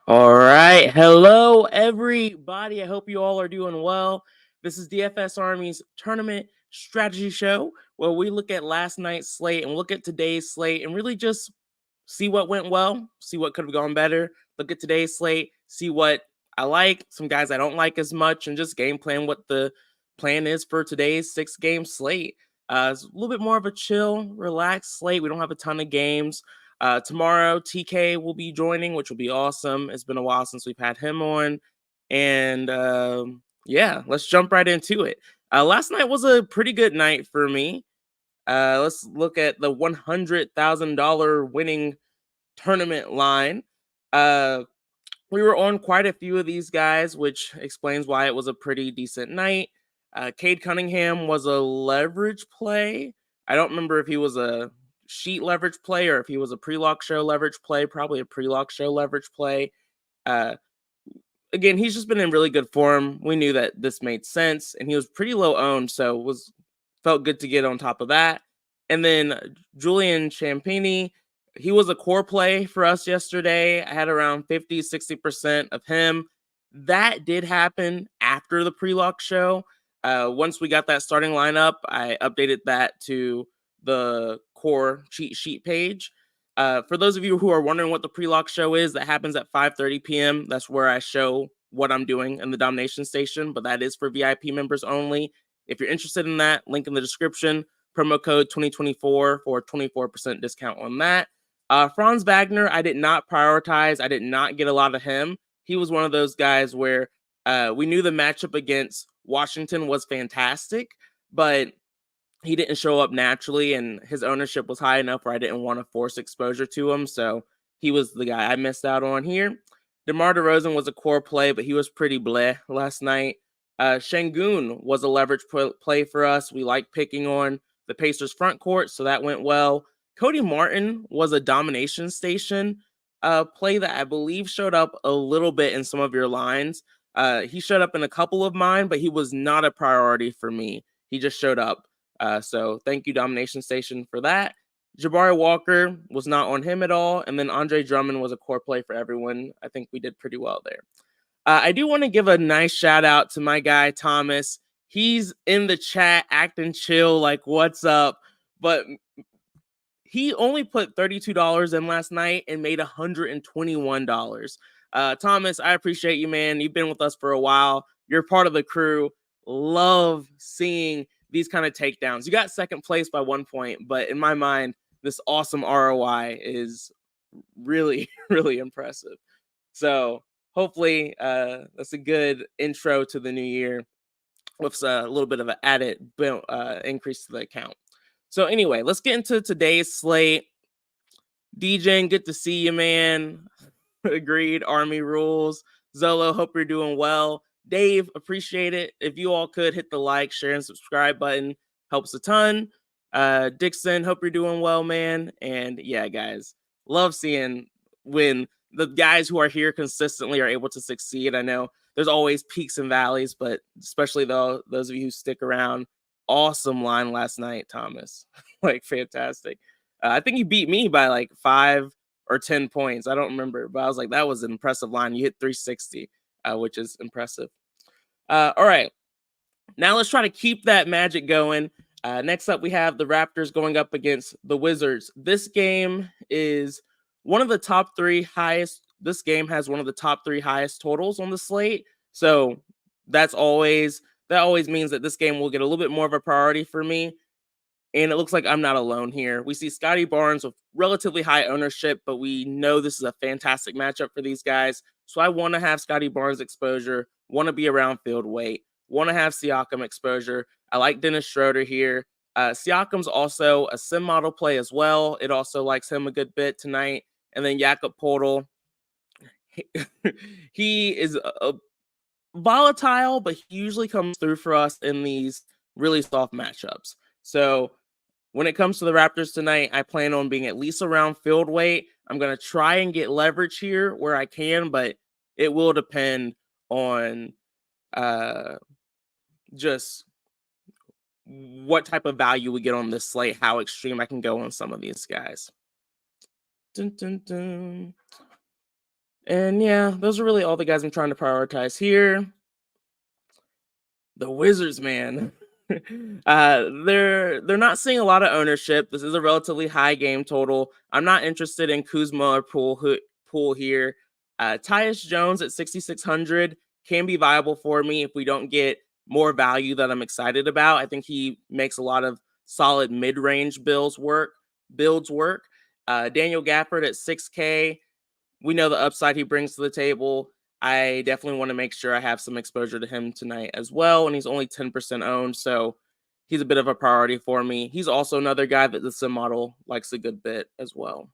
All right. Hello, everybody. I hope you all are doing well. This is DFS Army's tournament strategy show where we look at last night's slate and look at today's slate and really just see what went well, see what could have gone better. Look at today's slate, see what I like, some guys I don't like as much, and just game plan what the plan is for today's 6-game slate. It's a little bit more of a chill, relaxed slate. We don't have a ton of games. Tomorrow, TK will be joining, which will be awesome. It's been a while since we've had him on. And yeah, let's jump right into it. Last night was a pretty good night for me. Let's look at the $100,000 winning tournament line. We were on quite a few of these guys, which explains why it was a pretty decent night. Cade Cunningham was a leverage play. I don't remember if he was a sheet leverage play or if he was a pre-lock show leverage play, probably a pre-lock show leverage play. Again, he's just been in really good form. We knew that this made sense, and he was pretty low owned, so felt good to get on top of that. And then Julian Champagny, he was a core play for us yesterday. I had around 50, 60% of him. That did happen after the pre-lock show. Once we got that starting lineup, I updated that to the core cheat sheet page. For those of you who are wondering what the pre-lock show is, that happens at 5:30 p.m. That's where I show what I'm doing in the domination station, but that is for VIP members only. If you're interested in that, link in the description. Promo code 2024 for 24% discount on that. Franz Wagner, I did not prioritize. I did not get a lot of him. He was one of those guys where we knew the matchup against Washington was fantastic, but he didn't show up naturally, and his ownership was high enough where I didn't want to force exposure to him. So he was the guy I missed out on here. DeMar DeRozan was a core play, but he was pretty bleh last night. Şengün was a leverage play for us. We like picking on the Pacers front court, so that went well. Cody Martin was a domination station play that I believe showed up a little bit in some of your lines. He showed up in a couple of mine, but he was not a priority for me. He just showed up. So thank you, Domination Station, for that. Jabari Walker was not on him at all. And then Andre Drummond was a core play for everyone. I think we did pretty well there. I do want to give a nice shout out to my guy, Thomas. He's in the chat acting chill, like, what's up? But he only put $32 in last night and made $121. Thomas, I appreciate you, man. You've been with us for a while. You're part of the crew. Love seeing these kind of takedowns. You got second place by 1 point, but in my mind, this awesome ROI is really, really impressive. So hopefully that's a good intro to the new year with a little bit of an added increase to the account. So anyway, let's get into today's slate. DJing, good to see you, man. Agreed. Army rules. Zolo, hope you're doing well. Dave, appreciate it. If you all could hit the like, share, and subscribe button, helps a ton. Dixon, hope you're doing well, man. And yeah, guys, love seeing when the guys who are here consistently are able to succeed. I know there's always peaks and valleys, but especially those of you who stick around, awesome line last night, Thomas. Like, fantastic. I think you beat me by like 5 or 10 points. I don't remember, but I was like, that was an impressive line. You hit 360, which is impressive. All right. Now let's try to keep that magic going. Next up, we have the Raptors going up against the Wizards. This game is one of the top 3 highest. This game has one of the top 3 highest totals on the slate. So that always means that this game will get a little bit more of a priority for me. And it looks like I'm not alone here. We see Scotty Barnes with relatively high ownership, but we know this is a fantastic matchup for these guys. So I want to have Scotty Barnes exposure, want to be around field weight, want to have Siakam exposure. I like Dennis Schroeder here. Siakam's also a sim model play as well. It also likes him a good bit tonight. And then Jakob Poeltl. He is a volatile, but he usually comes through for us in these really soft matchups. So when it comes to the Raptors tonight, I plan on being at least around field weight. I'm going to try and get leverage here where I can, but it will depend on just what type of value we get on this slate, how extreme I can go on some of these guys. Dun, dun, dun. And yeah, those are really all the guys I'm trying to prioritize here. The Wizards, man. They're not seeing a lot of ownership. This is a relatively high game total. I'm not interested in Kuzma or Poole here. Tyus Jones at 6,600 can be viable for me if we don't get more value that I'm excited about. I think he makes a lot of solid mid-range builds work. Daniel Gafford at 6K. We know the upside he brings to the table. I definitely want to make sure I have some exposure to him tonight as well. And he's only 10% owned, so he's a bit of a priority for me. He's also another guy that the sim model likes a good bit as well.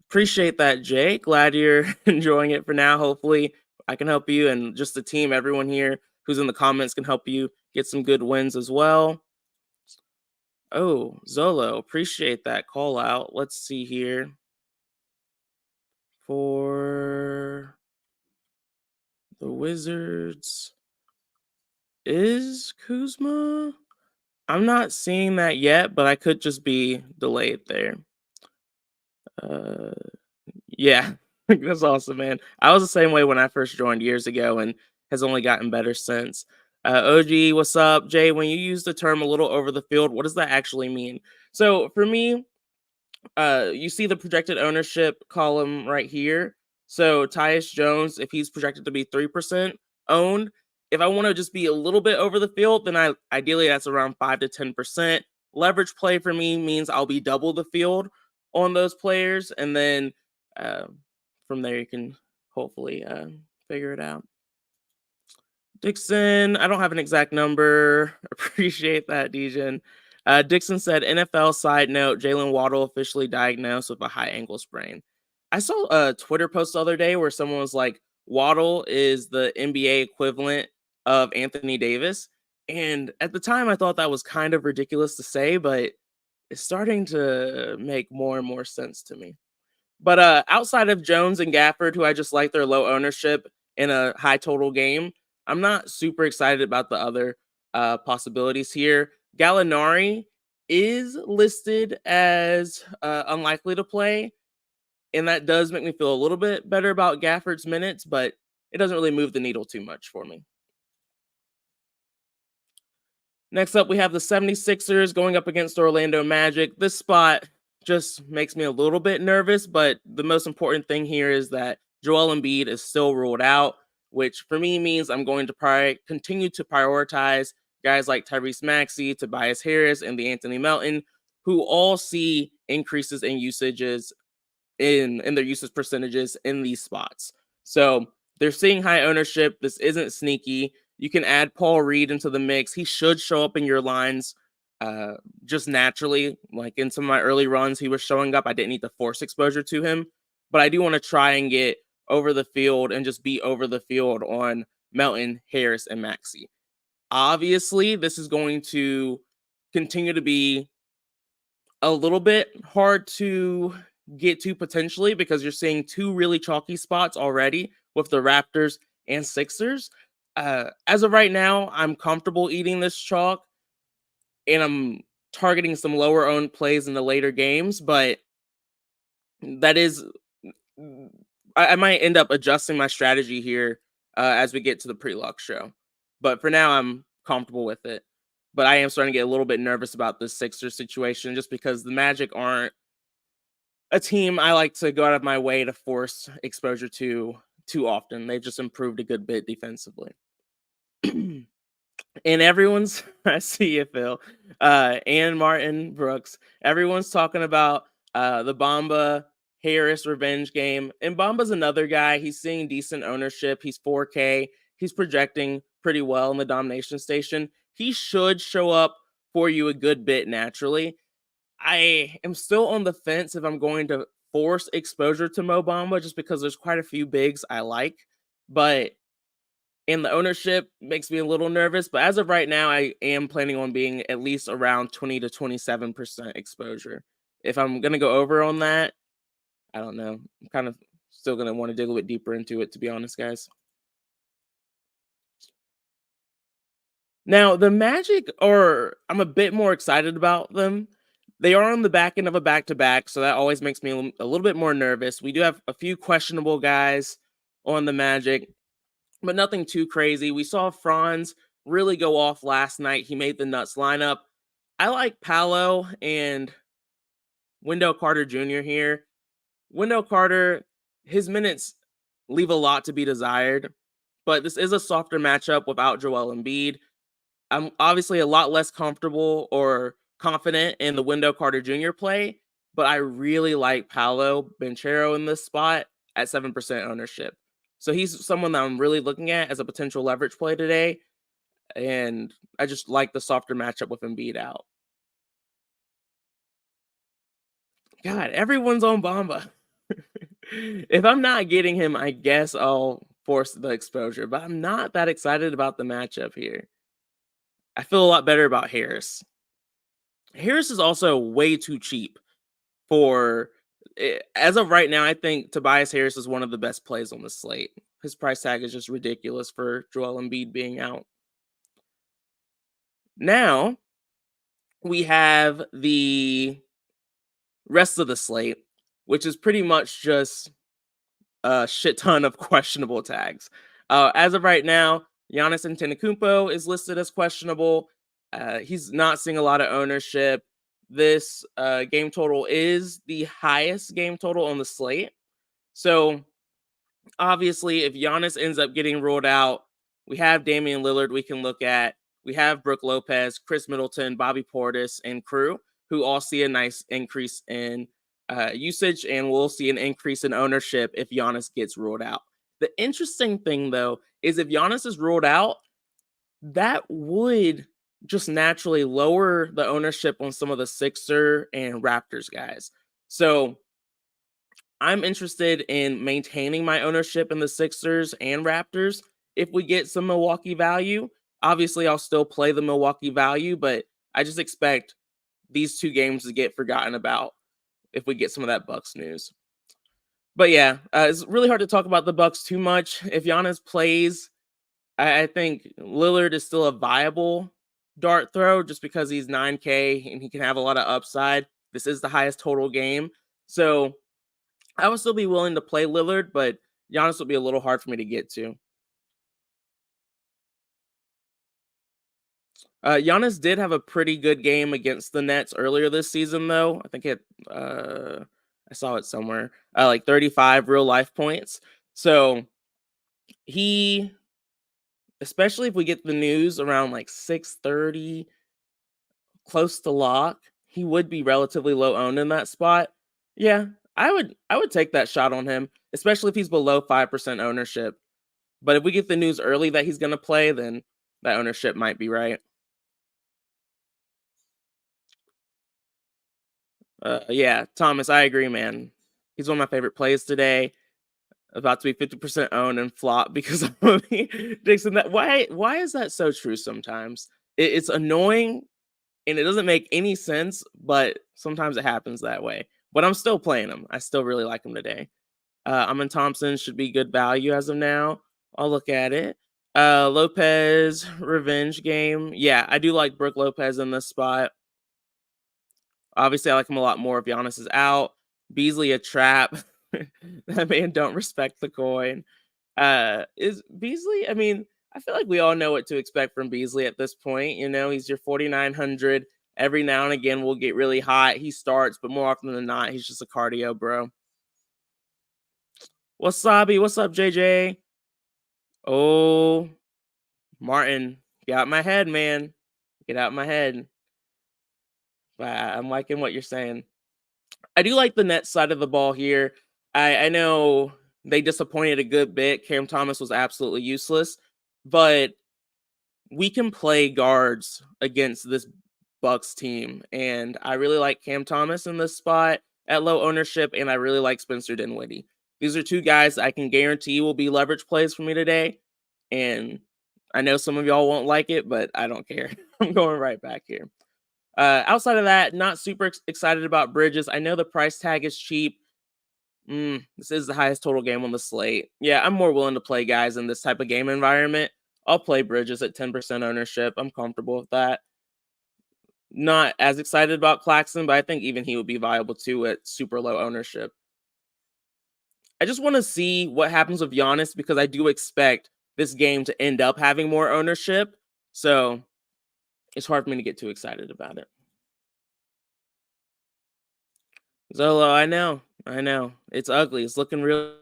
Appreciate that, Jake. Glad you're enjoying it for now. Hopefully, I can help you, and just the team, everyone here who's in the comments can help you get some good wins as well. Oh, Zolo, appreciate that call out. Let's see here. For the Wizards, is Kuzma? I'm not seeing that yet, but I could just be delayed there. Uh, yeah, that's awesome, man. I was the same way when I first joined years ago, and has only gotten better since. OG, what's up, Jay? When you use the term "a little over the field," what does that actually mean? So for me, you see the projected ownership column right here. So Tyus Jones, if he's projected to be 3% owned, if I want to just be a little bit over the field, then I ideally that's around 5 to 10%. Leverage play for me means I'll be double the field on those players, and then uh, from there you can hopefully figure it out. Dixon, I don't have an exact number. Appreciate that, Dejan. Dixon said, NFL side note, Jalen Waddle officially diagnosed with a high ankle sprain. I saw a Twitter post the other day where someone was like, Waddle is the NBA equivalent of Anthony Davis. And at the time, I thought that was kind of ridiculous to say, but it's starting to make more and more sense to me. But outside of Jones and Gafford, who I just like their low ownership in a high total game, I'm not super excited about the other possibilities here. Gallinari is listed as unlikely to play, and that does make me feel a little bit better about Gafford's minutes, but it doesn't really move the needle too much for me. Next up, we have the 76ers going up against Orlando Magic. This spot just makes me a little bit nervous, but the most important thing here is that Joel Embiid is still ruled out, which for me means I'm going to continue to prioritize guys like Tyrese Maxey, Tobias Harris, and the Anthony Melton, who all see increases in usages in their usage percentages in these spots. So they're seeing high ownership. This isn't sneaky. You can add Paul Reed into the mix. He should show up in your lines just naturally. Like in some of my early runs, he was showing up. I didn't need to force exposure to him, but I do want to try and get over the field and just be over the field on Melton, Harris, and Maxey. Obviously, this is going to continue to be a little bit hard to get to potentially because you're seeing two really chalky spots already with the Raptors and Sixers. As of right now, I'm comfortable eating this chalk and I'm targeting some lower owned plays in the later games, but that is, I might end up adjusting my strategy here as we get to the pre-lock show. But for now, I'm comfortable with it. But I am starting to get a little bit nervous about this Sixers situation just because the Magic aren't a team I like to go out of my way to force exposure to too often. They've just improved a good bit defensively. And everyone's, I see you, Phil, and Martin Brooks. Everyone's talking about the Bamba Harris revenge game. And Bamba's another guy. He's seeing decent ownership. He's 4K. He's projecting pretty well in the domination station. He should show up for you a good bit naturally. I am still on the fence if I'm going to force exposure to Mo Bamba just because there's quite a few bigs I like. But and the ownership makes me a little nervous, but as of right now, I am planning on being at least around 20 to 27% exposure. If I'm going to go over on that, I don't know. I'm kind of still going to want to dig a little bit deeper into it, to be honest, guys. Now, the Magic I'm a bit more excited about them They are on the back end of a back-to-back, so that always makes me a little bit more nervous. We do have a few questionable guys on the Magic, but nothing too crazy. We saw Franz really go off last night. He made the nuts lineup. I like Paolo and Wendell Carter Jr. here. Wendell Carter, his minutes leave a lot to be desired, but this is a softer matchup without Joel Embiid. I'm obviously a lot less comfortable or confident in the Wendell Carter Jr. play, but I really like Paolo Banchero in this spot at 7% ownership. So he's someone that I'm really looking at as a potential leverage play today, and I just like the softer matchup with Embiid out. God, everyone's on Bamba. If I'm not getting him, I guess I'll force the exposure, but I'm not that excited about the matchup here. I feel a lot better about Harris. Harris is also way too cheap for as of right now. I think Tobias Harris is one of the best plays on the slate. His price tag is just ridiculous for Joel Embiid being out. Now we have the rest of the slate, which is pretty much just a shit ton of questionable tags. As of right now, Giannis Antetokounmpo is listed as questionable. He's not seeing a lot of ownership. This game total is the highest game total on the slate. So obviously, if Giannis ends up getting ruled out, we have Damian Lillard we can look at. We have Brook Lopez, Chris Middleton, Bobby Portis, and crew, who all see a nice increase in usage, and we'll see an increase in ownership if Giannis gets ruled out. The interesting thing, though, is if Giannis is ruled out, that would just naturally lower the ownership on some of the Sixer and Raptors guys. So I'm interested in maintaining my ownership in the Sixers and Raptors if we get some Milwaukee value. Obviously, I'll still play the Milwaukee value, but I just expect these two games to get forgotten about if we get some of that Bucks news. But yeah, it's really hard to talk about the Bucks too much. If Giannis plays, I think Lillard is still a viable dart throw just because he's 9K and he can have a lot of upside. This is the highest total game. So I would still be willing to play Lillard, but Giannis would be a little hard for me to get to. Giannis did have a pretty good game against the Nets earlier this season, though. I think I saw it somewhere, like 35 real life points. So he, especially if we get the news around like 6:30, close to lock, he would be relatively low owned in that spot. Yeah, I would take that shot on him, especially if he's below 5% ownership. But if we get the news early that he's going to play, then that ownership might be right. Yeah, Thomas, I agree, man. He's one of my favorite plays today. About to be 50% owned and flop because of Dixon. That why is that so true? Sometimes it's annoying and it doesn't make any sense, but sometimes it happens that way. But I'm still playing him. I still really like him today. Amon Thompson should be good value as of now. I'll look at it. Lopez revenge game. Yeah, I do like Brook Lopez in this spot. Obviously, I like him a lot more if Giannis is out. Beasley a trap. That man don't respect the coin. Is Beasley? I mean, I feel like we all know what to expect from Beasley at this point. You know, he's your 4,900. Every now and again, will get really hot. He starts, but more often than not, he's just a cardio bro. Wasabi, what's up, JJ? Oh, Martin, get out my head, man. Get out my head. I'm liking what you're saying. I do like the Nets side of the ball here. I know they disappointed a good bit. Cam Thomas was absolutely useless, but we can play guards against this Bucks team, and I really like Cam Thomas in this spot at low ownership, and I really like Spencer Dinwiddie. These are two guys I can guarantee will be leverage plays for me today, and I know some of y'all won't like it, but I don't care. I'm going right back here. Outside of that, not super excited about Bridges. I know the price tag is cheap. This is the highest total game on the slate. Yeah, I'm more willing to play guys in this type of game environment. I'll play Bridges at 10% ownership. I'm comfortable with that. Not as excited about Claxton, but I think even he would be viable too at super low ownership. I just want to see what happens with Giannis because I do expect this game to end up having more ownership. So it's hard for me to get too excited about it. Zolo, I know. I know. It's ugly. It's looking real.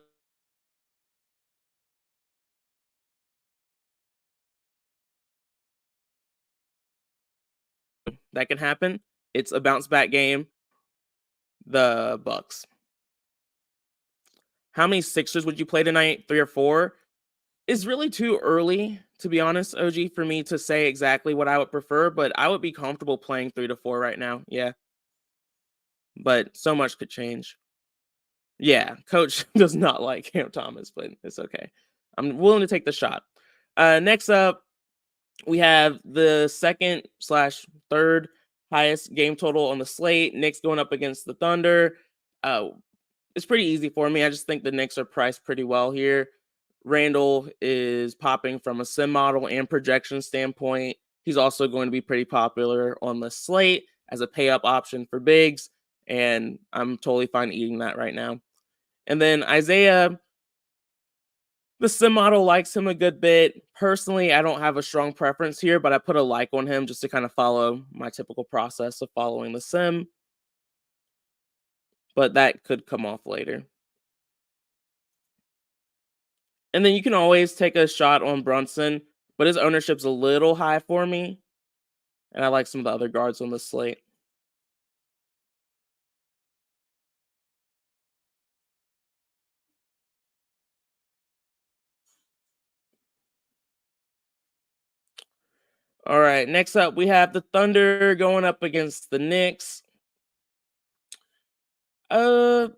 That can happen. It's a bounce back game. The Bucks. How many Sixers would you play tonight? 3 or 4? Is really too early, to be honest, OG, for me to say exactly what I would prefer, but I would be comfortable playing 3 to 4 right now. Yeah. But so much could change. Yeah, coach does not like Cam Thomas, but it's okay. I'm willing to take the shot. Next up, we have the second slash third highest game total on the slate. Knicks going up against the Thunder. Uh, it's pretty easy for me. I just think the Knicks are priced pretty well here. Randall is popping from a sim model and projection standpoint. He's also going to be pretty popular on the slate as a pay up option for bigs, and I'm totally fine eating that right now. And then Isaiah, the sim model likes him a good bit. Personally, I don't have a strong preference here, but I put a like on him just to kind of follow my typical process of following the sim. But that could come off later. And then you can always take a shot on Brunson, but his ownership's a little high for me. And I like some of the other guards on the slate. All right, next up we have the Thunder going up against the Knicks. Uh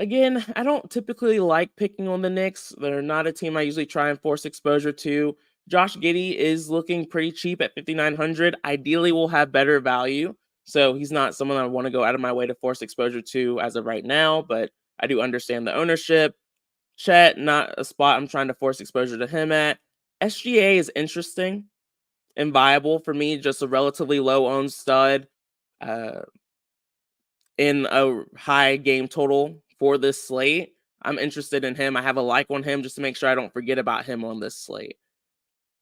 Again, I don't typically like picking on the Knicks. They're not a team I usually try and force exposure to. Josh Giddey is looking pretty cheap at 5,900. Ideally, will have better value. So he's not someone I want to go out of my way to force exposure to as of right now, but I do understand the ownership. Chet, not a spot I'm trying to force exposure to him at. SGA is interesting and viable for me, just a relatively low owned stud. Uh, in a high game total for this slate. I'm interested in him. I have a like on him just to make sure I don't forget about him on this slate.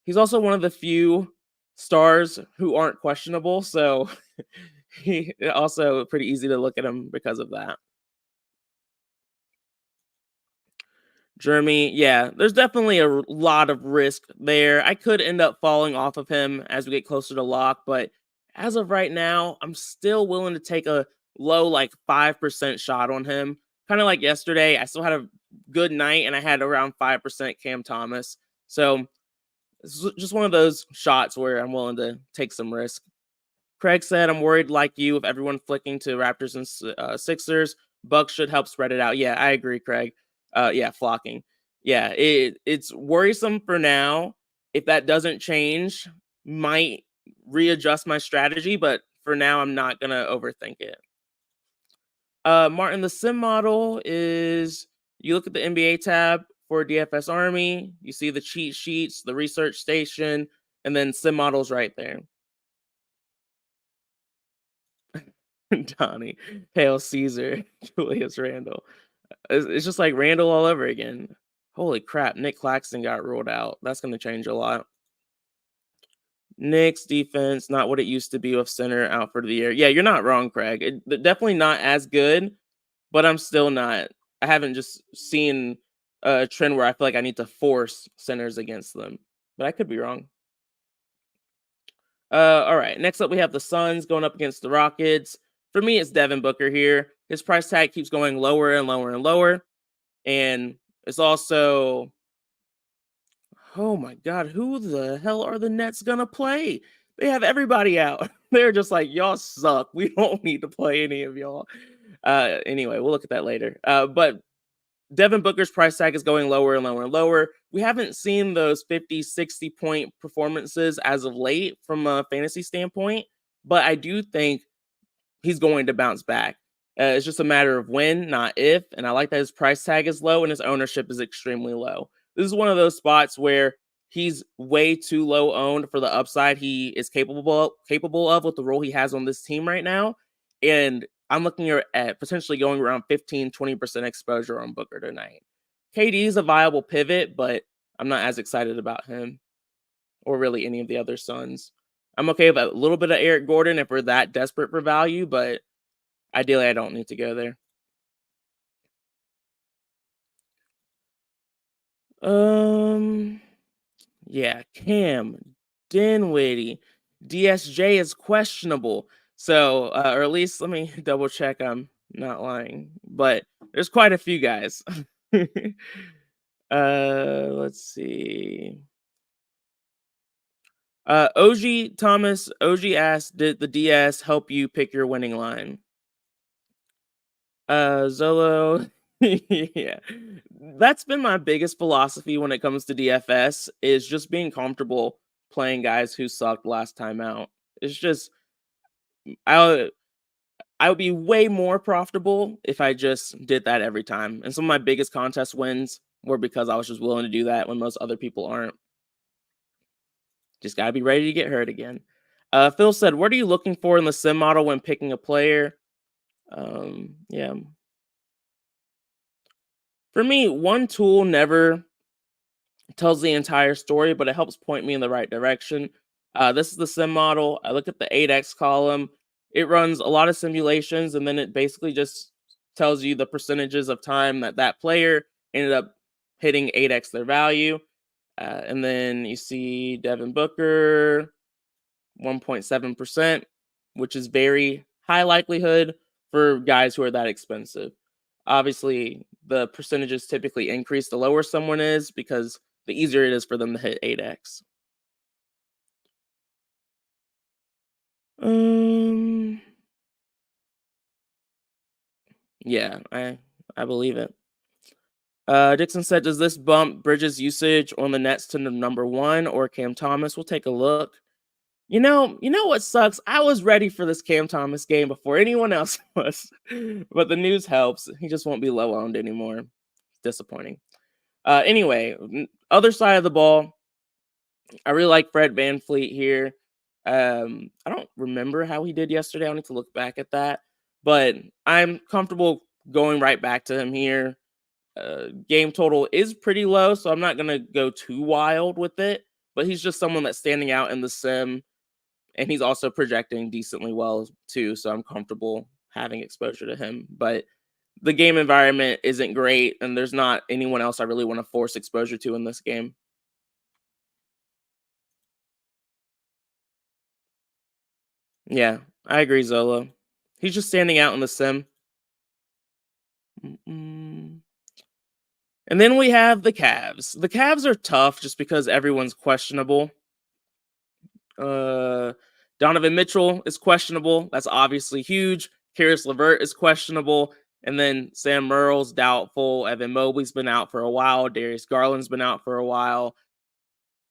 He's also one of the few stars who aren't questionable, so he also pretty easy to look at him because of that. Jeremy, yeah, there's definitely a lot of risk there. I could end up falling off of him as we get closer to lock, but as of right now, I'm still willing to take a low, like 5% shot on him. Kind of like yesterday, I still had a good night and I had around 5% Cam Thomas. So it's just one of those shots where I'm willing to take some risk. Craig said, I'm worried like you with everyone flicking to Raptors and Sixers. Bucks should help spread it out. Yeah, I agree, Craig. Yeah, flocking. Yeah, it's worrisome for now. If that doesn't change, might readjust my strategy, but for now, I'm not going to overthink it. Martin, the sim model is you look at the NBA tab for DFS Army, you see the cheat sheets, the research station, and then sim models right there. Donnie, Hail Caesar, Julius Randle. It's just like Randall all over again. Holy crap, Nick Claxton got ruled out. That's going to change a lot. Knicks defense, not what it used to be with center out for the year. Yeah, you're not wrong, Craig. Definitely not as good, but I'm still not. I haven't just seen a trend where I feel like I need to force centers against them, but I could be wrong. All right. Next up, we have the Suns going up against the Rockets. For me, it's Devin Booker here. His price tag keeps going lower and lower and lower. And it's also, oh my God, who the hell are the Nets going to play? They have everybody out. They're just like, y'all suck. We don't need to play any of y'all. Anyway, we'll look at that later. But Devin Booker's price tag is going lower and lower and lower. We haven't seen those 50, 60 point performances as of late from a fantasy standpoint, but I do think he's going to bounce back. It's just a matter of when, not if. And I like that his price tag is low and his ownership is extremely low. This is one of those spots where he's way too low owned for the upside he is capable of with the role he has on this team right now. And I'm looking at potentially going around 15-20% exposure on Booker tonight. KD is a viable pivot, but I'm not as excited about him or really any of the other Suns. I'm okay with a little bit of Eric Gordon if we're that desperate for value, but ideally I don't need to go there. Um, yeah, Cam Dinwiddie, DSJ is questionable. So, or at least let me double check. I'm not lying, but there's quite a few guys. Let's see. OG Thomas, OG asked, did the DS help you pick your winning line? Zolo, yeah. That's been my biggest philosophy when it comes to DFS is just being comfortable playing guys who sucked last time out. It's just I I would be way more profitable if I just did that every time. And some of my biggest contest wins were because I was just willing to do that when most other people aren't. Just gotta be ready to get hurt again. Phil said, "What are you looking for in the sim model when picking a player?" Yeah, for me, one tool never tells the entire story, but it helps point me in the right direction. This is the sim model. I look at the 8x column. It runs a lot of simulations, and then it basically just tells you the percentages of time that that player ended up hitting 8x their value. And then you see Devin Booker, 1.7%, which is very high likelihood for guys who are that expensive. Obviously, the percentages typically increase the lower someone is because the easier it is for them to hit 8x. Um, yeah, I believe it. Dixon said, "Does this bump Bridges' usage on the Nets to number one or Cam Thomas?" We'll take a look. You know what sucks? I was ready for this Cam Thomas game before anyone else was, but the news helps. He just won't be low owned anymore. Disappointing. Anyway, other side of the ball, I really like Fred VanVleet here. I don't remember how he did yesterday. I need to look back at that, but I'm comfortable going right back to him here. Game total is pretty low, so I'm not gonna go too wild with it. But he's just someone that's standing out in the sim, and he's also projecting decently well too. So I'm comfortable having exposure to him. But the game environment isn't great, and there's not anyone else I really want to force exposure to in this game. Yeah, I agree, Zolo. He's just standing out in the sim. Mm-mm. And then we have the Cavs. The Cavs are tough just because everyone's questionable. Uh, Donovan Mitchell is questionable. That's obviously huge. Karis LeVert is questionable. And then Sam Merle's doubtful. Evan Mobley's been out for a while. Darius Garland's been out for a while.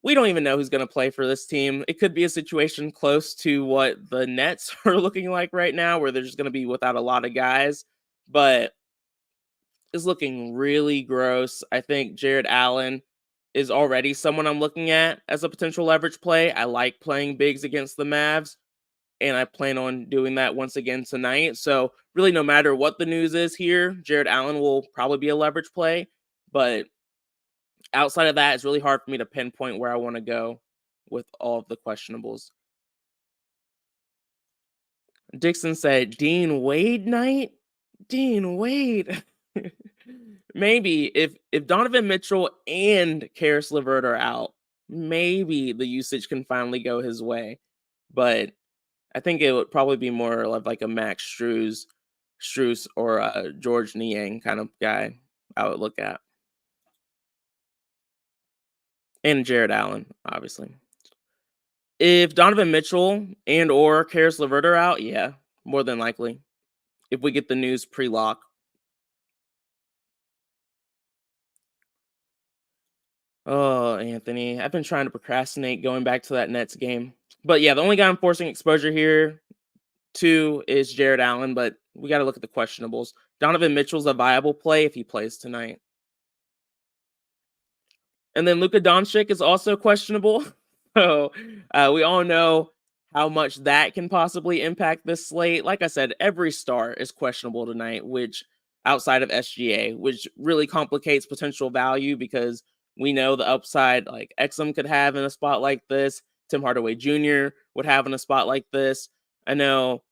We don't even know who's going to play for this team. It could be a situation close to what the Nets are looking like right now, where they're just going to be without a lot of guys. But it's looking really gross. I think Jared Allen is already someone I'm looking at as a potential leverage play. I like playing bigs against the Mavs, and I plan on doing that once again tonight. So, really, no matter what the news is here, Jared Allen will probably be a leverage play. But outside of that, it's really hard for me to pinpoint where I want to go with all of the questionables. Dixon said, Dean Wade night? Dean Wade. Maybe if Donovan Mitchell and Karis LeVert are out, maybe the usage can finally go his way. But I think it would probably be more of like a Max Strus or a George Niang kind of guy I would look at. And Jared Allen, obviously. If Donovan Mitchell and or Karis LeVert are out, yeah, more than likely. If we get the news pre-lock. Oh, Anthony, I've been trying to procrastinate going back to that Nets game. But yeah, the only guy I'm forcing exposure here to is Jared Allen, but we got to look at the questionables. Donovan Mitchell's a viable play if he plays tonight. And then Luka Doncic is also questionable. So we all know how much that can possibly impact this slate. Like I said, every star is questionable tonight, which outside of SGA, which really complicates potential value because we know the upside like Exum could have in a spot like this. Tim Hardaway Jr. would have in a spot like this. I know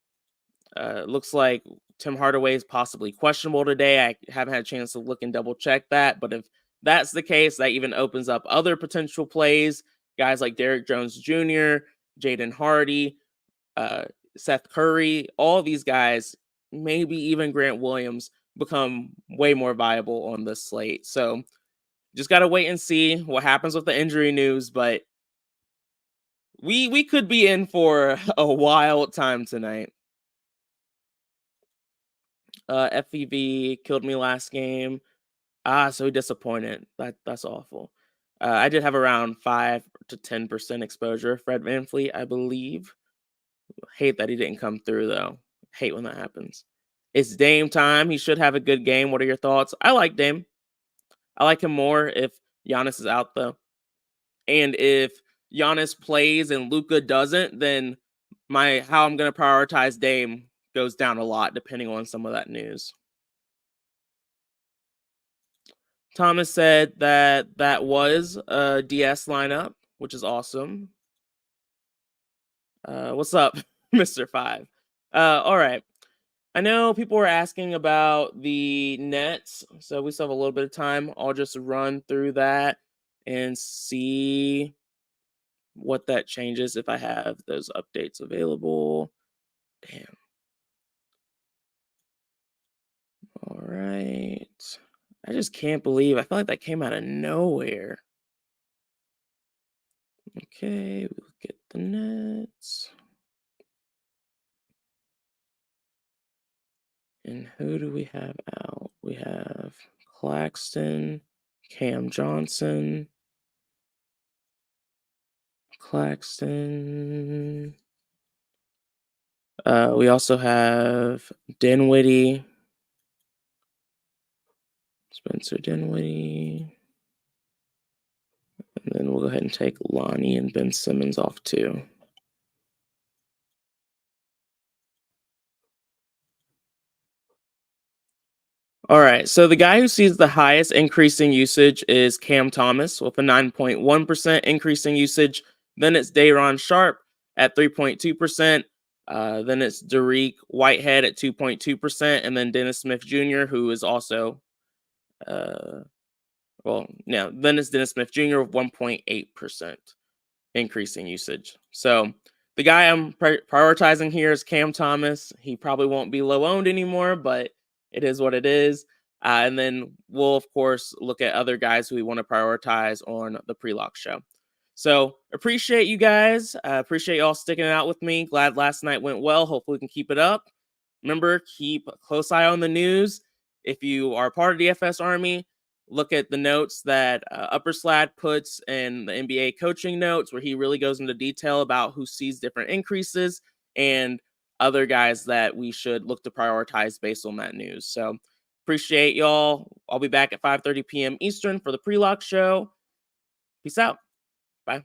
looks like Tim Hardaway is possibly questionable today. I haven't had a chance to look and double check that. But if that's the case, that even opens up other potential plays. Guys like Derrick Jones Jr., Jaden Hardy, uh, Seth Curry, all these guys, maybe even Grant Williams, become way more viable on this slate. So just got to wait and see what happens with the injury news. But we could be in for a wild time tonight. FEV killed me last game. So disappointed. That's awful. I did have around 5 to 10% exposure. Fred VanVleet, I believe. Hate that he didn't come through though. Hate when that happens. It's Dame time. He should have a good game. What are your thoughts? I like Dame. I like him more if Giannis is out though. And if Giannis plays and Luka doesn't, then how I'm going to prioritize Dame goes down a lot depending on some of that news. Thomas said that was a DS lineup, which is awesome. What's up, Mr. 5? All right. I know people were asking about the Nets, so we still have a little bit of time. I'll just run through that and see what that changes if I have those updates available. Damn. All right. I just can't believe I feel like that came out of nowhere. Okay, we look at the Nets. And who do we have out? We have Claxton, Cam Johnson, Claxton. We also have Dinwiddie, Spencer Dinwiddie. And then we'll go ahead and take Lonnie and Ben Simmons off too. All right, so the guy who sees the highest increasing usage is Cam Thomas with a 9.1% increasing usage. Then it's Day'Ron Sharpe at 3.2%. Then it's Dariq Whitehead at 2.2%. And then Dennis Smith Jr., who is also, then it's Dennis Smith Jr. with 1.8% increasing usage. So the guy I'm prioritizing here is Cam Thomas. He probably won't be low owned anymore, but it is what it is. And then we'll, of course, look at other guys who we want to prioritize on the pre-lock show. So appreciate you guys. Appreciate y'all sticking it out with me. Glad last night went well. Hopefully we can keep it up. Remember, keep a close eye on the news. If you are part of DFS Army, look at the notes that Upper Slad puts in the NBA coaching notes, where he really goes into detail about who sees different increases and other guys that we should look to prioritize based on that news. So appreciate y'all. I'll be back at 5:30 p.m. Eastern for the pre-lock show. Peace out. Bye.